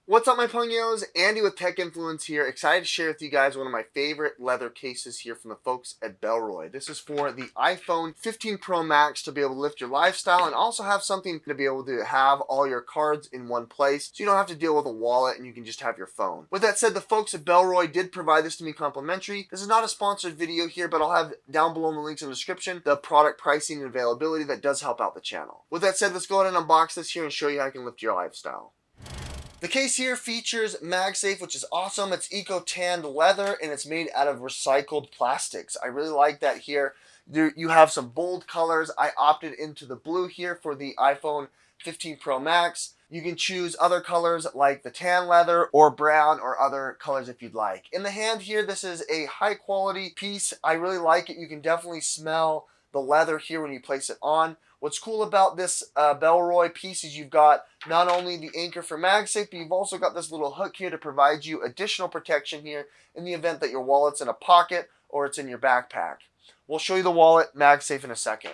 What's up, my ponios? Andy with Tech Influence here. Excited to share with you guys one of my favorite leather cases here from the folks at Bellroy. This is for the iPhone 15 Pro Max to be able to lift your lifestyle and also have something to be able to have all your cards in one place so you don't have to deal with a wallet and you can just have your phone. With that said, the folks at Bellroy did provide this to me complimentary. This is not a sponsored video here, but I'll have down below in the links in the description the product pricing and availability that does help out the channel. With that said, let's go ahead and unbox this here and show you how you can lift your lifestyle. The case here features Magsafe, which is awesome. It's eco-tanned leather and it's made out of recycled plastics. I really like that here. You have some bold colors. I opted into the blue here for the iPhone 15 Pro Max. You can choose other colors like the tan leather or brown or other colors if you'd like. In the hand here, this is a high quality piece. I really like it. You can definitely smell the leather here when you place it on. What's cool about this Bellroy piece is you've got not only the anchor for Magsafe, but you've also got this little hook here to provide you additional protection here in the event that your wallet's in a pocket or it's in your backpack. We'll show you the wallet Magsafe in a second.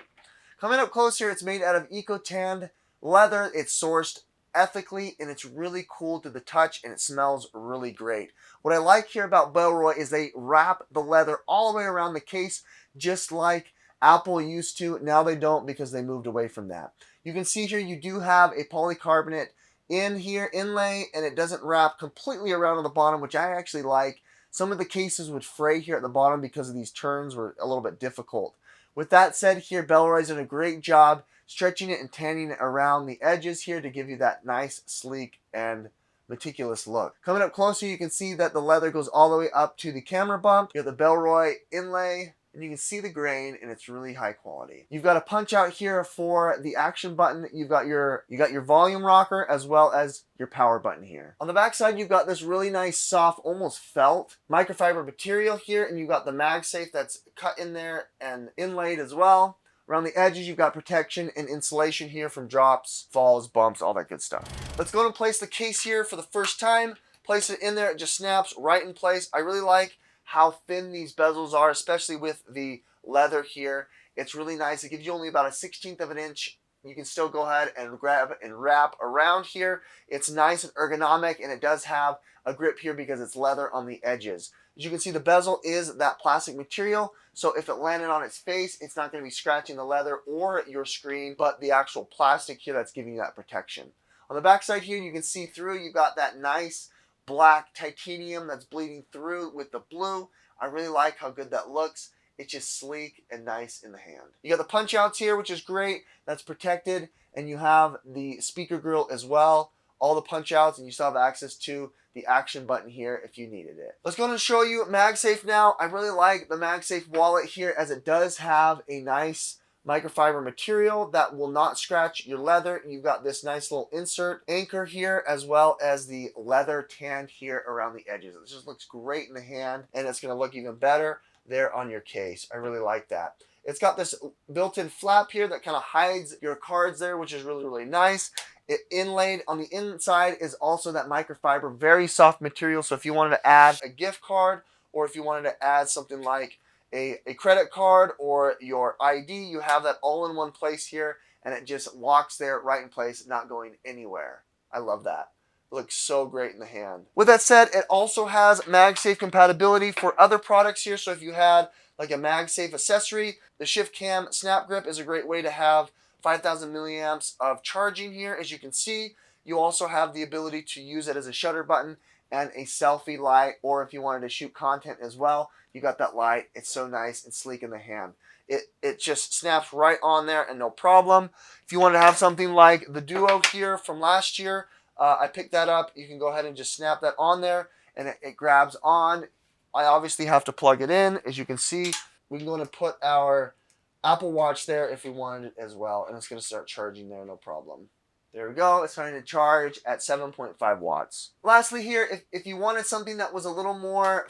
Coming up close here, it's made out of eco-tanned leather. It's sourced ethically and it's really cool to the touch and it smells really great. What I like here about Bellroy is they wrap the leather all the way around the case just like Apple used to. Now they don't because they moved away from that. You can see here you do have a polycarbonate inlay, and it doesn't wrap completely around on the bottom, which I actually like. Some of the cases would fray here at the bottom because of these turns were a little bit difficult. With that said, here Bellroy's done a great job stretching it and tanning it around the edges here to give you that nice, sleek, and meticulous look. Coming up closer, you can see that the leather goes all the way up to the camera bump. You have the Bellroy inlay, and you can see the grain, and it's really high quality. You've got a punch out here for the action button. You've got your volume rocker as well as your power button here. On the back side, you've got this really nice, soft, almost felt microfiber material here, and you've got the Magsafe that's cut in there and inlaid as well. Around the edges, you've got protection and insulation here from drops, falls, bumps, all that good stuff. Let's go and place the case here for the first time. Place it in there, it just snaps right in place. I really like how thin these bezels are, especially with the leather here. It's really nice. It gives you only about a 1/16 of an inch. You can still go ahead and grab and wrap around here. It's nice and ergonomic, and it does have a grip here because it's leather on the edges. As you can see, the bezel is that plastic material, so if it landed on its face, it's not going to be scratching the leather or your screen, but the actual plastic here that's giving you that protection. On the back side here, you can see through, you've got that nice black titanium that's bleeding through with the blue. I really like how good that looks. It's just sleek and nice in the hand. You got the punch outs here, which is great. That's protected, and you have the speaker grill as well. All the punch outs, and you still have access to the action button here if you needed it. Let's go and show you Magsafe now. I really like the Magsafe wallet here as it does have a nice microfiber material that will not scratch your leather. You've got this nice little insert anchor here as well as the leather tanned here around the edges. It just looks great in the hand, and it's going to look even better there on your case. I really like that. It's got this built-in flap here that kind of hides your cards there, which is really, really nice. It inlaid on the inside is also that microfiber, very soft material. So if you wanted to add a gift card or if you wanted to add something like a credit card or your ID, you have that all in one place here, and it just locks there right in place, not going anywhere. I love that. It looks so great in the hand. With that said, it also has Magsafe compatibility for other products here. So if you had like a Magsafe accessory, the ShiftCam SnapGrip is a great way to have 5,000 milliamps of charging here. As you can see, you also have the ability to use it as a shutter button and a selfie light, or if you wanted to shoot content as well, you got that light. It's so nice and sleek in the hand. It just snaps right on there and no problem. If you want to have something like the Duo here from last year, I picked that up. You can go ahead and just snap that on there and it grabs on. I obviously have to plug it in. As you can see, we can go and put our Apple Watch there if we wanted it as well, and it's going to start charging there, no problem. There we go. It's starting to charge at 7.5 watts. Lastly here, if you wanted something that was a little more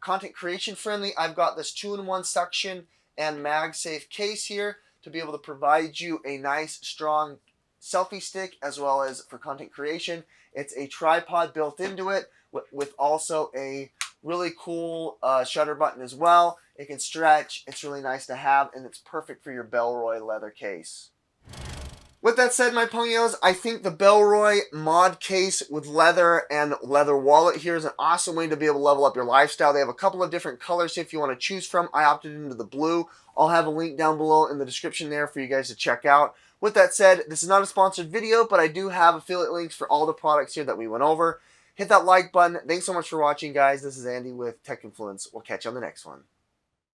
content creation friendly, I've got this 2-in-1 suction and Magsafe case here to be able to provide you a nice, strong selfie stick as well as for content creation. It's a tripod built into it with also a really cool shutter button as well. It can stretch. It's really nice to have, and it's perfect for your Bellroy leather case. With that said, my ponios, I think the Bellroy mod case with leather and leather wallet here is an awesome way to be able to level up your lifestyle. They have a couple of different colors if you want to choose from. I opted into the blue. I'll have a link down below in the description there for you guys to check out. With that said, this is not a sponsored video, but I do have affiliate links for all the products here that we went over. Hit that like button. Thanks so much for watching, guys. This is Andy with Tech Influence. We'll catch you on the next one.